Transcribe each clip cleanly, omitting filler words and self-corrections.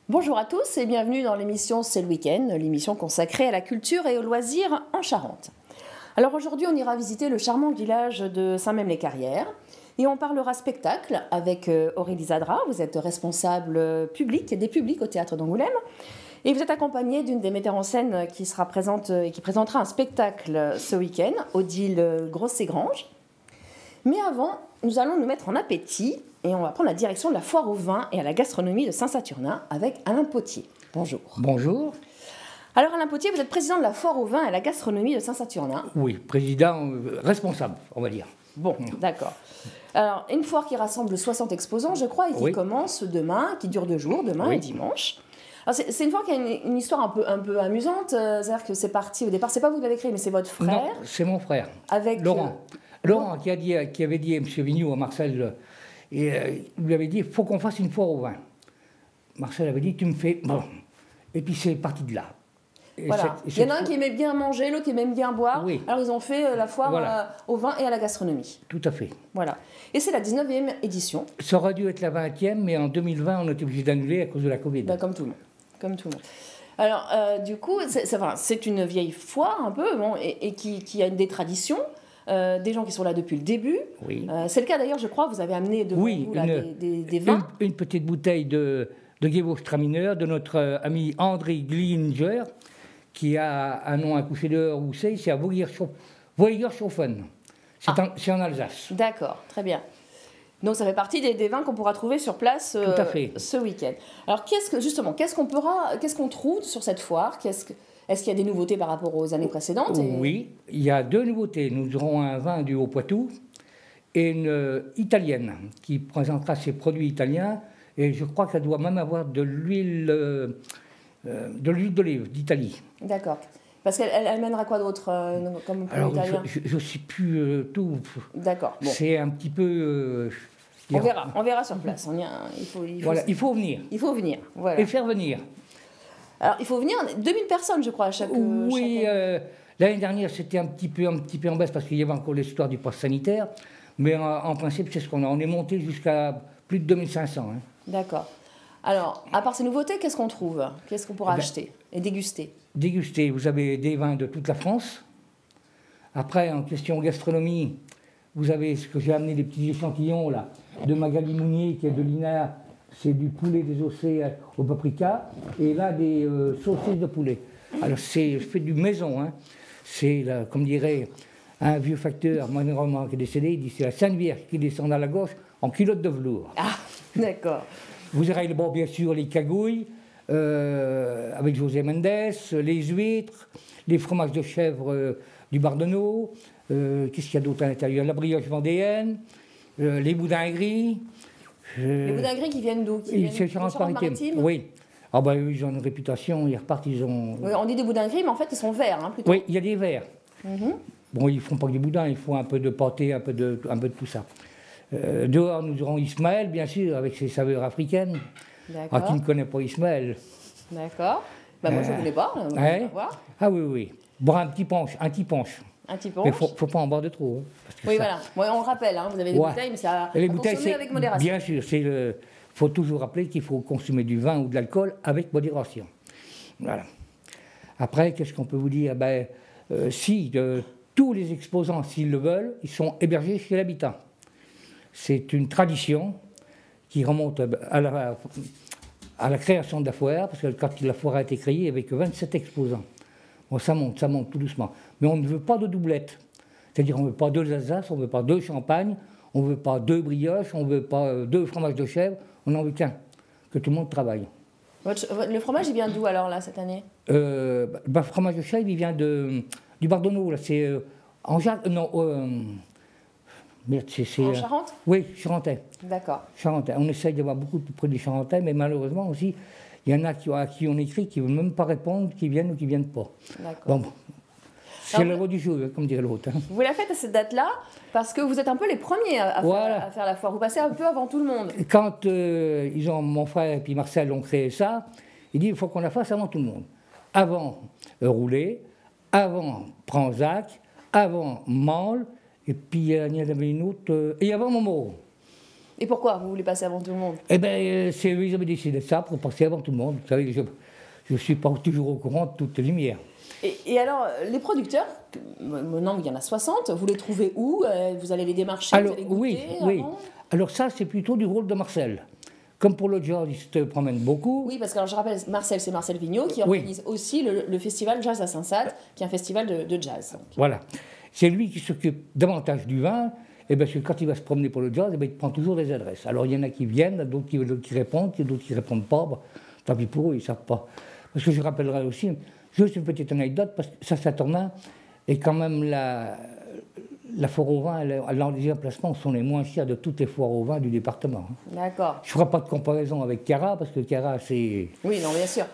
Bonjour à tous et bienvenue dans l'émission C'est le week-end, l'émission consacrée à la culture et aux loisirs en Charente. Alors aujourd'hui, on ira visiter le charmant village de Saint-Même-les-Carrières et on parlera spectacle avec Aurélie Zadra. Vous êtes responsable public des publics au Théâtre d'Angoulême et vous êtes accompagnée d'une des metteurs en scène qui sera présente et qui présentera un spectacle ce week-end, Odile Grosset-Grange. Mais avant, nous allons nous mettre en appétit et on va prendre la direction de la foire au vin et à la gastronomie de Saint-Saturnin avec Alain Potier. Bonjour. Bonjour. Alors Alain Potier, vous êtes président de la foire au vin et à la gastronomie de Saint-Saturnin. Oui, président responsable, on va dire. Bon, d'accord. Alors, une foire qui rassemble 60 exposants, je crois, et qui commence demain, qui dure 2 jours, demain et dimanche. Alors, c'est une foire qui a une histoire un peu amusante, c'est-à-dire que c'est parti au départ, c'est pas vous qui l'avez créé, mais c'est votre frère. Non, c'est mon frère, avec Laurent. Laurent qui avait dit à M. Vignoux, à Marcel, il lui avait dit, il faut qu'on fasse une foire au vin. Marcel avait dit, tu me fais... Bon. Et puis c'est parti de là. Voilà. Il y en a un qui aimait bien manger, l'autre qui aimait bien boire. Oui. Alors ils ont fait la foire au vin et à la gastronomie. Tout à fait. Voilà. Et c'est la 19e édition. Ça aurait dû être la 20e, mais en 2020, on a été obligé d'annuler à cause de la Covid. Ben, comme tout le monde. Comme tout le monde. Alors, du coup, c'est une vieille foire un peu, bon, et qui a des traditions. Des gens qui sont là depuis le début. Oui. C'est le cas d'ailleurs, je crois, vous avez amené devant vous là, des vins. Une petite bouteille de Gewürztraminer de notre ami André Glinger, qui a un nom à coucher dehors où c'est à Voyershofen. C'est en Alsace. D'accord, très bien. Donc ça fait partie des vins qu'on pourra trouver sur place Tout à fait. Ce week-end. Alors qu'est-ce qu'on trouve sur cette foire? Est-ce qu'il y a des nouveautés par rapport aux années précédentes Oui, il y a 2 nouveautés. Nous aurons un vin du Haut-Poitou et une italienne qui présentera ses produits italiens. Et je crois que ça doit même avoir de l'huile d'olive d'Italie. D'accord. Parce qu'elle mènera quoi d'autre comme produit italien? Je ne sais plus tout. D'accord. Bon. C'est un petit peu... on verra sur place. Il faut venir. Il faut venir. Voilà. Et faire venir. Alors, il faut venir 2000 personnes, je crois, à chaque... Oui, l'année dernière, c'était un petit peu en baisse parce qu'il y avait encore l'histoire du pass sanitaire. Mais en principe, c'est ce qu'on a. On est monté jusqu'à plus de 2500. Hein. D'accord. Alors, à part ces nouveautés, qu'est-ce qu'on trouve? Qu'est-ce qu'on pourra acheter et déguster? Déguster, vous avez des vins de toute la France. Après, en question gastronomie, vous avez ce que j'ai amené, des petits échantillons là, de Magali Mounier, qui est de l'INA. C'est du poulet désossé au paprika, et là, des saucisses de poulet. Alors, je fais du maison, hein. C'est, comme dirait un vieux facteur, malheureusement, qui est décédé, il dit c'est la Sainte Vierge qui descend à la gauche en culotte de velours. Ah, d'accord. Vous aurez, bon, bien sûr, les cagouilles, avec José Mendes, les huîtres, les fromages de chèvre du Bardonneau, qu'est-ce qu'il y a d'autre à l'intérieur? La brioche vendéenne, les boudins gris. Les boudins gris qui viennent d'où? C'est Charente-Maritime. Oui. Ah ben eux, ils ont une réputation, ils repartent, ils ont... Oui, on dit des boudins gris, mais en fait, ils sont verts, hein, plutôt. Oui, il y a des verts. Bon, ils ne font pas que des boudins, ils font un peu de pâté, un peu de tout ça. Dehors, nous aurons Ismaël, bien sûr, avec ses saveurs africaines. D'accord. Qui ne connaît pas Ismaël? D'accord. Ben, moi, je ne connais pas. Ah oui. Boire un petit punch. Un petit punch. Mais il ne faut pas en boire de trop. Hein, oui, voilà. Bon, on le rappelle, hein, vous avez des bouteilles, mais ça à consommer avec modération. Bien sûr, il faut toujours rappeler qu'il faut consommer du vin ou de l'alcool avec modération. Voilà. Après, qu'est-ce qu'on peut vous dire? Tous les exposants, s'ils le veulent, ils sont hébergés chez l'habitant. C'est une tradition qui remonte à la création de la foire, parce que quand la foire a été créée, il n'y avait que 27 exposants. Bon, ça monte tout doucement. Mais on ne veut pas de doublette. C'est-à-dire on ne veut pas 2 Alsace, on ne veut pas 2 Champagne, on ne veut pas 2 brioches, on ne veut pas 2 fromages de chèvre, on n'en veut qu'un, que tout le monde travaille. Le fromage, il vient d'où alors, là, cette année? Le fromage de chèvre, il vient du Bardonneau, là, c'est en Charente? Oui, charentais. D'accord. Charentais. On essaye d'avoir beaucoup de produits charentais, mais malheureusement aussi, il y en a à qui on écrit qui ne veulent même pas répondre, qui viennent ou qui ne viennent pas. D'accord. Bon, c'est le roi du jeu, comme dirait l'autre. Hein. Vous la faites à cette date-là parce que vous êtes un peu les premiers à faire la foire. Vous passez un peu avant tout le monde. Quand mon frère et puis Marcel ont créé ça, il dit il faut qu'on la fasse avant tout le monde. Avant Rouler, avant Pranzac, avant Mansle, et puis il y en avait une autre, et avant Montmoreau. Et pourquoi vous voulez passer avant tout le monde? Eh bien, c'est eux, ils avaient décidé de ça pour passer avant tout le monde. Vous savez, je ne suis pas toujours au courant de toutes les lumières. Et alors, les producteurs, maintenant il y en a 60, vous les trouvez où? Vous allez les démarcher? Alors, vous allez goûter oui. avant? Alors ça, c'est plutôt du rôle de Marcel. Comme pour le jazz, il se promène beaucoup. Oui, parce que alors, je rappelle, Marcel, c'est Marcel Vigneault qui organise aussi le festival Jazz à Saint-Saëns, qui est un festival de jazz. Donc. Voilà. C'est lui qui s'occupe davantage du vin. Et bien, quand il va se promener pour le jazz, il prend toujours des adresses. Alors, il y en a qui viennent, d'autres qui répondent, d'autres qui ne répondent pas. Bah, tant pis pour eux, ils ne savent pas. Parce que je rappellerai aussi, juste une petite anecdote, parce que Saint-Saturnin est quand même la foire au vin, les emplacements sont les moins chers de toutes les foires au vin du département. D'accord. Je ne ferai pas de comparaison avec Cara, parce que Cara, c'est... Oui, non, bien sûr.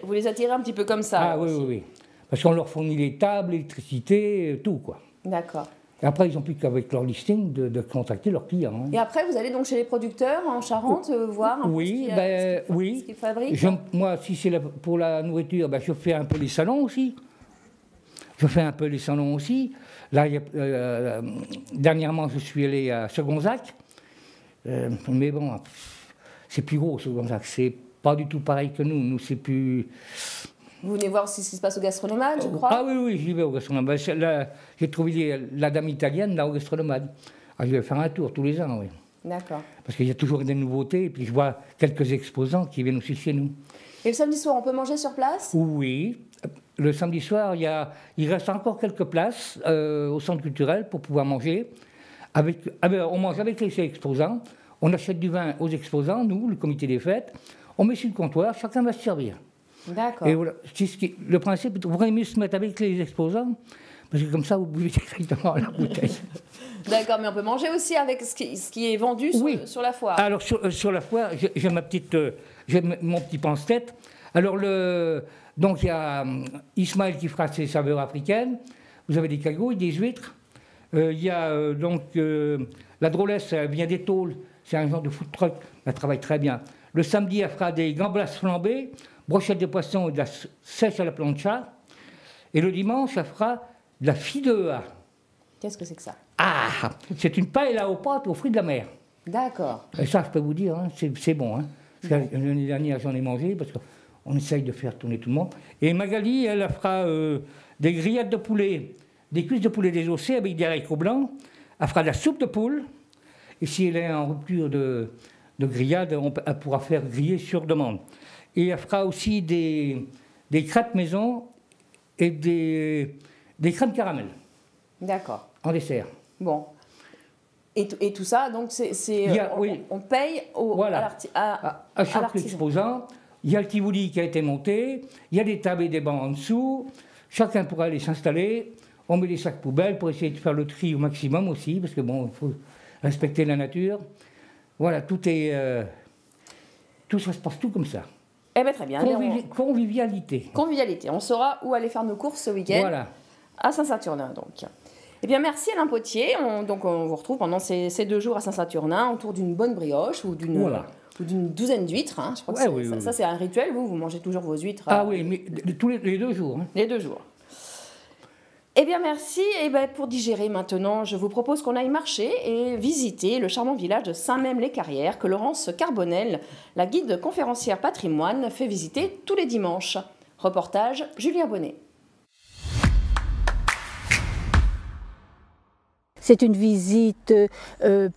Vous les attirez un petit peu comme ça. Ah oui. Parce qu'on leur fournit les tables, l'électricité, tout, quoi. D'accord. Et après, ils n'ont plus qu'avec leur listing de contacter leurs clients. Hein. Et après, vous allez donc chez les producteurs en Charente voir un peu ce qu'ils fabriquent? Moi, si c'est pour la nourriture, je fais un peu les salons aussi. Là, dernièrement, je suis allé à Segonzac. Mais bon, c'est plus gros, Segonzac. C'est pas du tout pareil que nous. Nous, c'est plus... Vous venez voir aussi ce qui se passe au Gastronomade, je crois? Ah oui, j'y vais au Gastronomade. J'ai trouvé la dame italienne là au Gastronomade. Je vais faire un tour tous les ans, oui. D'accord. Parce qu'il y a toujours des nouveautés, et puis je vois quelques exposants qui viennent aussi chez nous. Et le samedi soir, on peut manger sur place? Oui. Le samedi soir, il reste encore quelques places au centre culturel pour pouvoir manger. On mange avec les exposants. On achète du vin aux exposants, nous, le comité des fêtes. On met sur le comptoir, chacun va se servir. D'accord. Et voilà, le principe, il vaudrait mieux se mettre avec les exposants, parce que comme ça, vous buvez directement la bouteille. D'accord, mais on peut manger aussi avec ce qui est vendu sur la foire. Alors, sur la foire, j'ai mon petit pense-tête. Alors, donc, il y a Ismaël qui fera ses saveurs africaines. Vous avez des cagouilles, des huîtres. Il y a la drôlesse, elle vient des tôles. C'est un genre de food truck. Elle travaille très bien. Le samedi, elle fera des gambas flambées, brochettes de poisson et de la sèche à la plancha. Et le dimanche, elle fera de la fideuà. Qu'est-ce que c'est que ça? Ah, c'est une paella aux pâtes aux fruits de la mer. D'accord. Et ça, je peux vous dire, hein, c'est bon. Hein. L'année dernière, j'en ai mangé, parce qu'on essaye de faire tourner tout le monde. Et Magali, elle fera des grillades de poulet, des cuisses de poulet désossées avec des haricots blancs. Elle fera de la soupe de poule. Et si elle est en rupture de grillade, elle pourra faire griller sur demande. Et elle fera aussi des crêpes maison et des crèmes caramel. D'accord. En dessert. Bon. Et tout ça, donc, on paye à chaque exposant. Il y a le Tivoli qui a été monté, il y a des tables et des bancs en dessous. Chacun pourra aller s'installer. On met des sacs poubelles pour essayer de faire le tri au maximum aussi, parce que bon, il faut respecter la nature. Voilà, tout ça se passe tout comme ça. Eh bien, très bien. Convivialité. Convivialité. On saura où aller faire nos courses ce week-end. Voilà. À Saint-Saturnin, donc. Eh bien, merci Alain Potier. On vous retrouve pendant ces 2 jours à Saint-Saturnin autour d'une bonne brioche ou d'une douzaine d'huîtres. Hein. Je crois que ça, c'est un rituel. Vous mangez toujours vos huîtres. Ah oui, mais tous les 2 jours. Hein. Les 2 jours. Eh bien, merci. Et bien, pour digérer maintenant, je vous propose qu'on aille marcher et visiter le charmant village de Saint-Mème-les-Carrières que Laurence Carbonel, la guide conférencière patrimoine, fait visiter tous les dimanches. Reportage Julien Bonnet. C'est une visite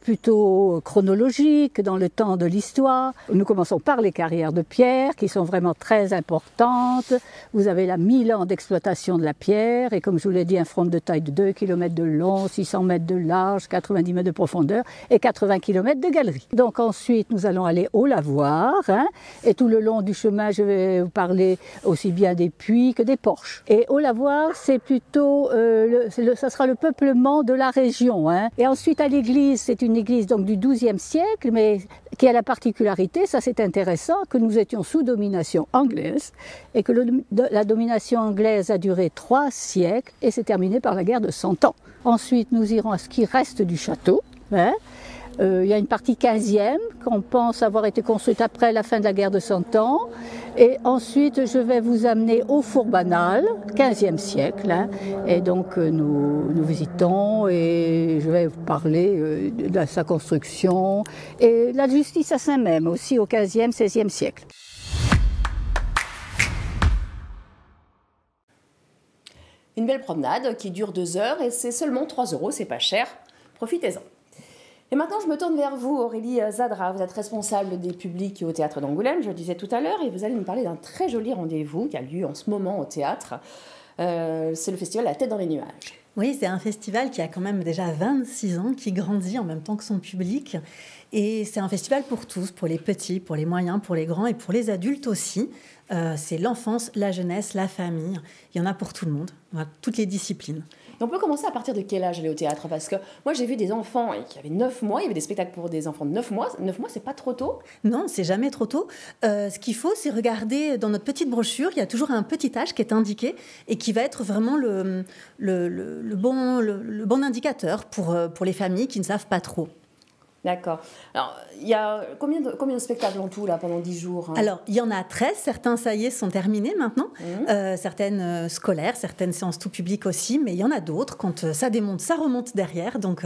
plutôt chronologique dans le temps de l'histoire. Nous commençons par les carrières de pierre qui sont vraiment très importantes. Vous avez là 1000 ans d'exploitation de la pierre et comme je vous l'ai dit, un front de taille de 2 km de long, 600 mètres de large, 90 mètres de profondeur et 80 km de galerie. Donc ensuite, nous allons aller au lavoir et tout le long du chemin, je vais vous parler aussi bien des puits que des porches. Et au lavoir, c'est plutôt, ça sera le peuplement de la région. Et ensuite à l'église, c'est une église donc du XIIe siècle, mais qui a la particularité, ça c'est intéressant, que nous étions sous domination anglaise et que la domination anglaise a duré 3 siècles et s'est terminée par la guerre de 100 ans. Ensuite, nous irons à ce qui reste du château. Il y a une partie 15e qu'on pense avoir été construite après la fin de la guerre de 100 ans. Et ensuite, je vais vous amener au four banal, 15e siècle. Hein. Et donc, nous visitons et je vais vous parler de sa construction et la justice à Saint-Même, aussi au 15e, 16e siècle. Une belle promenade qui dure 2 heures et c'est seulement 3 €, c'est pas cher. Profitez-en. Et maintenant, je me tourne vers vous, Aurélie Zadra. Vous êtes responsable des publics au Théâtre d'Angoulême, je le disais tout à l'heure, et vous allez nous parler d'un très joli rendez-vous qui a lieu en ce moment au théâtre. C'est le festival La Tête dans les nuages. Oui, c'est un festival qui a quand même déjà 26 ans, qui grandit en même temps que son public. Et c'est un festival pour tous, pour les petits, pour les moyens, pour les grands et pour les adultes aussi. C'est l'enfance, la jeunesse, la famille. Il y en a pour tout le monde, toutes les disciplines. Et on peut commencer à partir de quel âge aller au théâtre? Parce que moi, j'ai vu des enfants qui avaient 9 mois. Il y avait des spectacles pour des enfants de 9 mois. 9 mois, c'est pas trop tôt? Non, c'est jamais trop tôt. Ce qu'il faut, c'est regarder dans notre petite brochure. Il y a toujours un petit âge qui est indiqué et qui va être vraiment le bon indicateur pour les familles qui ne savent pas trop. D'accord. Alors, il y a combien de spectacles en tout, là, pendant 10 jours? Alors, il y en a 13. Certains, ça y est, sont terminés maintenant. Certaines scolaires, certaines séances tout public aussi. Mais il y en a d'autres. Quand ça démonte, ça remonte derrière. Donc,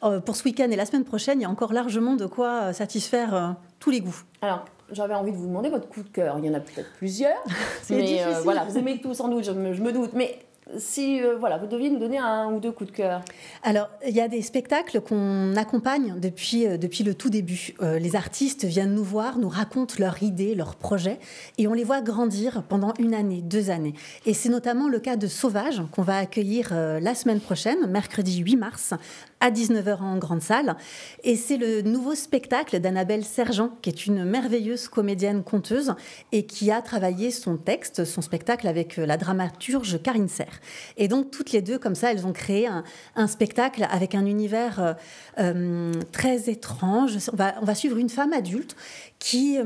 pour ce week-end et la semaine prochaine, il y a encore largement de quoi satisfaire tous les goûts. Alors, j'avais envie de vous demander votre coup de cœur. Il y en a peut-être plusieurs. C'est difficile. Voilà, vous aimez tout sans doute, je me doute. Mais si vous deviez nous donner 1 ou 2 coups de cœur. Alors, il y a des spectacles qu'on accompagne depuis le tout début. Les artistes viennent nous voir, nous racontent leurs idées, leurs projets, et on les voit grandir pendant 1 année, 2 années. Et c'est notamment le cas de Sauvage, qu'on va accueillir la semaine prochaine, mercredi 8 mars, à 19h en grande salle. Et c'est le nouveau spectacle d'Annabelle Sergent, qui est une merveilleuse comédienne conteuse et qui a travaillé son texte, son spectacle avec la dramaturge Karine Serre. Et donc, toutes les deux, comme ça, elles ont créé un spectacle avec un univers très étrange. On va suivre une femme adulte qui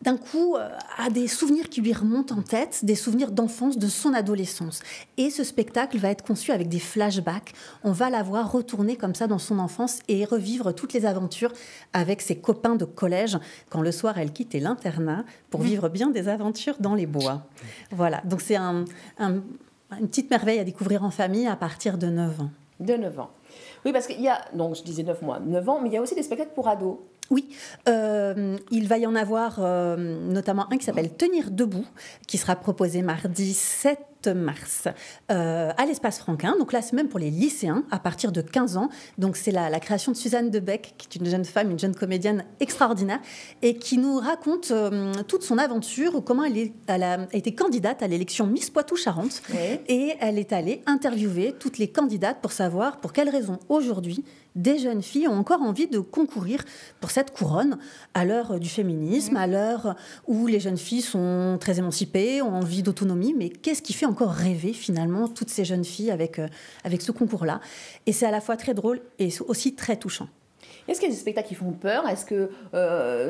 d'un coup, a des souvenirs qui lui remontent en tête, des souvenirs d'enfance, de son adolescence. Et ce spectacle va être conçu avec des flashbacks. On va la voir retourner comme ça dans son enfance et revivre toutes les aventures avec ses copains de collège, quand le soir, elle quittait l'internat pour vivre bien des aventures dans les bois. Voilà, donc c'est une petite merveille à découvrir en famille à partir de 9 ans. De 9 ans. Oui, parce qu'il y a, donc je disais 9 mois, 9 ans, mais il y a aussi des spectacles pour ados. Oui, il va y en avoir notamment un qui s'appelle Tenir debout, qui sera proposé mardi 7 mars à l'Espace Franquin. Donc là, c'est même pour les lycéens à partir de 15 ans. Donc c'est la création de Suzanne Debec, qui est une jeune femme, une jeune comédienne extraordinaire et qui nous raconte toute son aventure, comment elle a été candidate à l'élection Miss Poitou-Charentes. Oui. Et elle est allée interviewer toutes les candidates pour savoir pour quelles raisons aujourd'hui des jeunes filles ont encore envie de concourir pour cette couronne à l'heure du féminisme, à l'heure où les jeunes filles sont très émancipées, ont envie d'autonomie, mais qu'est-ce qui fait encore rêver finalement toutes ces jeunes filles avec ce concours-là? Et c'est à la fois très drôle et aussi très touchant. Est-ce qu'il y a des spectacles qui font peur? Est-ce que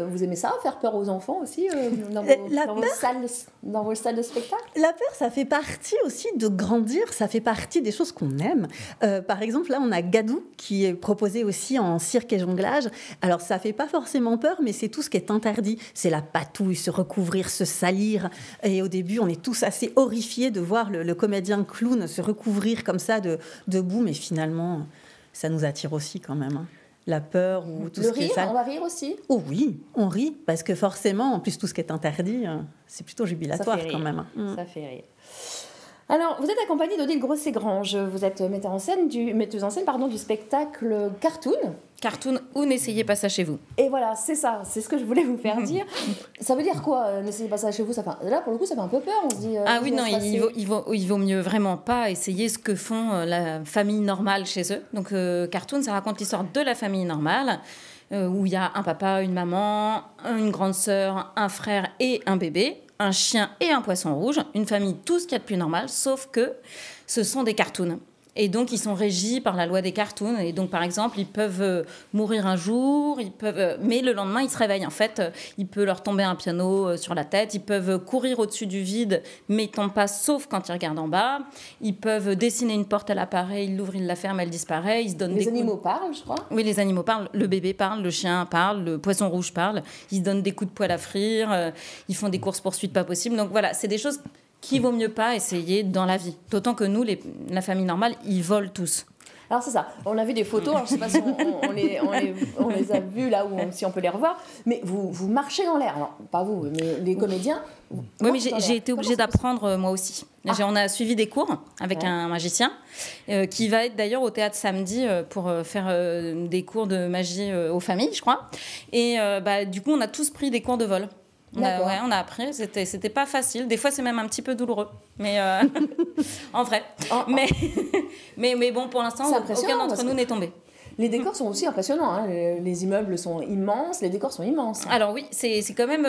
vous aimez ça, faire peur aux enfants aussi dans vos salles de spectacle? La peur, ça fait partie aussi de grandir, ça fait partie des choses qu'on aime. Par exemple, là, on a Gadou qui est proposé aussi en cirque et jonglage. Alors, ça fait pas forcément peur, mais c'est tout ce qui est interdit. C'est la patouille, se recouvrir, se salir. Et au début, on est tous assez horrifiés de voir le comédien clown se recouvrir comme ça de boue, mais finalement, ça nous attire aussi quand même. La peur ou tout ce qui est sale. On va rire aussi? Oh oui, on rit, parce que forcément, en plus, tout ce qui est interdit, c'est plutôt jubilatoire quand même. Ça fait rire. Alors, vous êtes accompagnée d'Odile Grosset-Grange. Vous êtes metteuse en scène du spectacle Cartoon. Cartoon ou N'essayez pas ça chez vous. Et voilà, c'est ça, c'est ce que je voulais vous faire dire. Ça veut dire quoi, N'essayez pas ça chez vous? Là, pour le coup, ça fait un peu peur. On se dit, ah oui, non, il vaut mieux vraiment pas essayer ce que font la famille normale chez eux. Donc, Cartoon, ça raconte l'histoire de la famille normale, où il y a un papa, une maman, une grande sœur, un frère et un bébé, un chien et un poisson rouge, une famille, tout ce qu'il y a de plus normal, sauf que ce sont des cartoons. Et donc, ils sont régis par la loi des cartoons. Et donc, par exemple, ils peuvent mourir un jour, mais le lendemain, ils se réveillent. En fait, il peut leur tomber un piano sur la tête. Ils peuvent courir au-dessus du vide, mais ils ne tombent pas, sauf quand ils regardent en bas. Ils peuvent dessiner une porte, elle apparaît, ils l'ouvrent, ils la ferment, elle disparaît. Ils se donnent les animaux parlent, je crois. Oui, les animaux parlent. Le bébé parle, le chien parle, le poisson rouge parle. Ils se donnent des coups de poêle à frire. Ils font des courses-poursuites pas possibles. Donc voilà, c'est des choses qu'il vaut mieux pas essayer dans la vie. D'autant que nous, la famille normale, ils volent tous. Alors c'est ça, on a vu des photos, alors, je ne sais pas si on les a vues là, ou si on peut les revoir, mais vous marchez dans l'air, alors pas vous, mais les comédiens. Oui, mais j'ai été obligée d'apprendre moi aussi. On a suivi des cours avec un magicien qui va être d'ailleurs au théâtre samedi pour faire des cours de magie aux familles, je crois. Et du coup, on a tous pris des cours de vol. On a appris, c'était pas facile. Des fois, c'est même un petit peu douloureux. Mais en vrai. Mais bon, pour l'instant, aucun d'entre nous n'est tombé. Les décors sont aussi impressionnants. Hein. Les immeubles sont immenses, les décors sont immenses. Alors oui, c'est quand même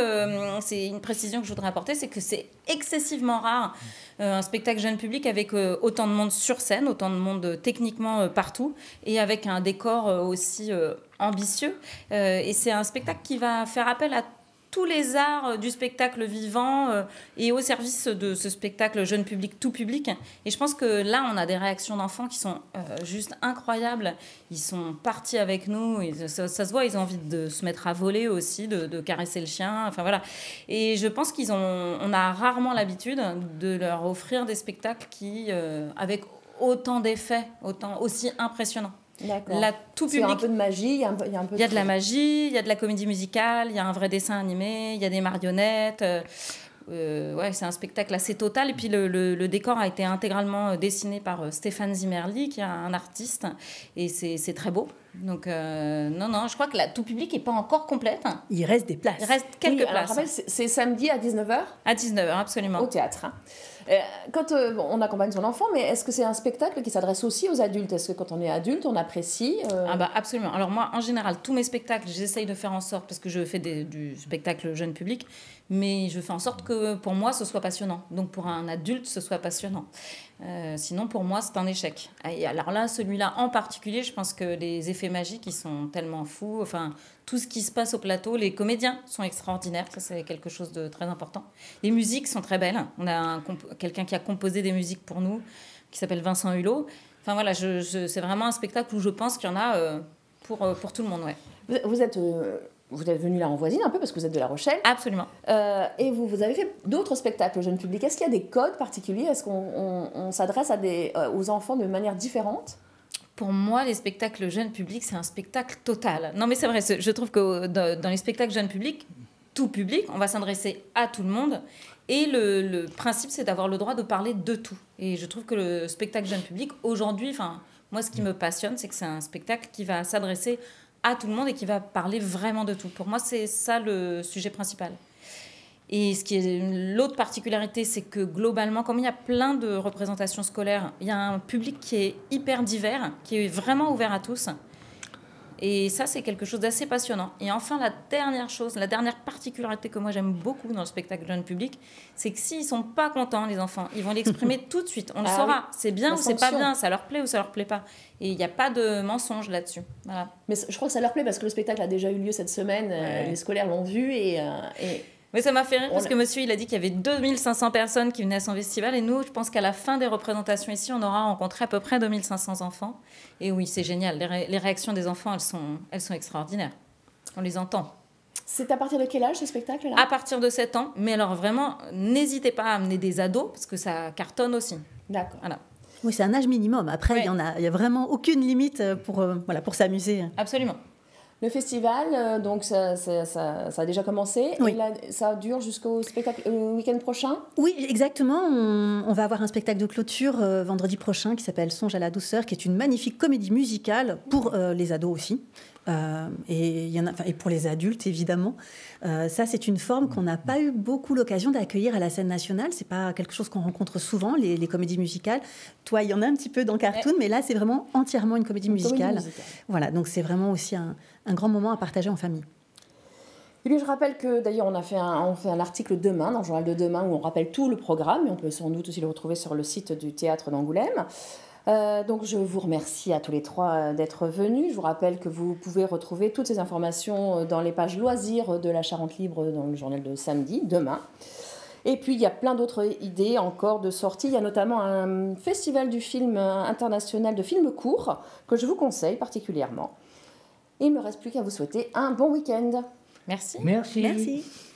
c'est une précision que je voudrais apporter, c'est que c'est excessivement rare un spectacle jeune public avec autant de monde sur scène, autant de monde techniquement partout, et avec un décor aussi ambitieux. Et c'est un spectacle qui va faire appel à tous les arts du spectacle vivant et au service de ce spectacle jeune public, tout public. Et je pense que là, on a des réactions d'enfants qui sont juste incroyables. Ils sont partis avec nous. Et ça se voit, ils ont envie de se mettre à voler aussi, de caresser le chien. Enfin, voilà. Et je pense on a rarement l'habitude de leur offrir des spectacles qui, avec autant d'effets, aussi impressionnants. Là, tout public. Il y a un peu de magie. Il y a de la magie, il y a de la comédie musicale, il y a un vrai dessin animé, il y a des marionnettes. C'est un spectacle assez total. Et puis le décor a été intégralement dessiné par Stéphane Zimmerli, qui est un artiste. Et c'est très beau. Donc, non, je crois que tout public n'est pas encore complète. Il reste des places. Il reste quelques places. Rappelle, c'est samedi à 19h ? À 19h, absolument. Au théâtre. Quand on accompagne son enfant, mais est-ce que c'est un spectacle qui s'adresse aussi aux adultes ? Est-ce que quand on est adulte, on apprécie Absolument. Alors moi, en général, tous mes spectacles, j'essaye de faire en sorte, parce que je fais du spectacle jeune public, mais je fais en sorte que pour moi, ce soit passionnant. Donc pour un adulte, ce soit passionnant. Sinon, pour moi, c'est un échec. Et alors là, celui-là en particulier, je pense que les effets magiques, ils sont tellement fous. Enfin, tout ce qui se passe au plateau, les comédiens sont extraordinaires. Ça, c'est quelque chose de très important. Les musiques sont très belles. On a quelqu'un qui a composé des musiques pour nous, qui s'appelle Vincent Hulot. Enfin voilà, c'est vraiment un spectacle où je pense qu'il y en a pour tout le monde. Ouais. Vous êtes venu là en voisine un peu parce que vous êtes de La Rochelle. Absolument. Et vous avez fait d'autres spectacles jeune public. Est-ce qu'il y a des codes particuliers ? Est-ce qu'on s'adresse aux enfants de manière différente ? Pour moi, les spectacles jeunes publics, c'est un spectacle total. Non, mais c'est vrai, je trouve que dans les spectacles jeunes publics, tout public, on va s'adresser à tout le monde. Et le principe, c'est d'avoir le droit de parler de tout. Et je trouve que le spectacle jeune public, aujourd'hui, moi, ce qui me passionne, c'est que c'est un spectacle qui va s'adresser à tout le monde et qui va parler vraiment de tout. Pour moi, c'est ça le sujet principal. Et l'autre particularité, c'est que globalement, comme il y a plein de représentations scolaires, il y a un public qui est hyper divers, qui est vraiment ouvert à tous. Et ça, c'est quelque chose d'assez passionnant. Et enfin, la dernière particularité que moi j'aime beaucoup dans le spectacle jeune public, c'est que s'ils ne sont pas contents, les enfants, ils vont l'exprimer tout de suite. On le saura. Oui. C'est bien ou c'est pas bien, ça leur plaît ou ça leur plaît pas. Et il n'y a pas de mensonge là-dessus. Voilà. Mais je crois que ça leur plaît parce que le spectacle a déjà eu lieu cette semaine. Ouais. Les scolaires l'ont vu Mais ça m'a fait rire parce que monsieur, il a dit qu'il y avait 2500 personnes qui venaient à son festival. Et nous, je pense qu'à la fin des représentations ici, on aura rencontré à peu près 2500 enfants. Et oui, c'est génial. Les réactions des enfants, elles sont extraordinaires. On les entend. C'est à partir de quel âge ce spectacle-là ? À partir de 7 ans. Mais alors vraiment, n'hésitez pas à amener des ados parce que ça cartonne aussi. D'accord. Voilà. Oui, c'est un âge minimum. Après, il n'y a vraiment aucune limite pour s'amuser. Absolument. Le festival, donc ça a déjà commencé. Oui. Et là, ça dure jusqu'au spectacle week-end prochain ? Oui, exactement. On va avoir un spectacle de clôture vendredi prochain qui s'appelle Songe à la douceur, qui est une magnifique comédie musicale pour les ados aussi. Et pour les adultes, évidemment. Ça, c'est une forme qu'on n'a pas eu beaucoup l'occasion d'accueillir à la scène nationale. C'est pas quelque chose qu'on rencontre souvent, les comédies musicales. Toi, il y en a un petit peu dans Cartoon, mais là, c'est vraiment entièrement une comédie musicale. Voilà, donc c'est vraiment aussi un grand moment à partager en famille. Et puis je rappelle que d'ailleurs on fait un article demain dans le journal de demain où on rappelle tout le programme, mais on peut sans doute aussi le retrouver sur le site du théâtre d'Angoulême. Donc je vous remercie à tous les trois d'être venus. Je vous rappelle que vous pouvez retrouver toutes ces informations dans les pages loisirs de la Charente Libre dans le journal de samedi, demain. Et puis il y a plein d'autres idées encore de sorties. Il y a notamment un festival du film international de films courts que je vous conseille particulièrement. Il ne me reste plus qu'à vous souhaiter un bon week-end. Merci. Merci. Merci.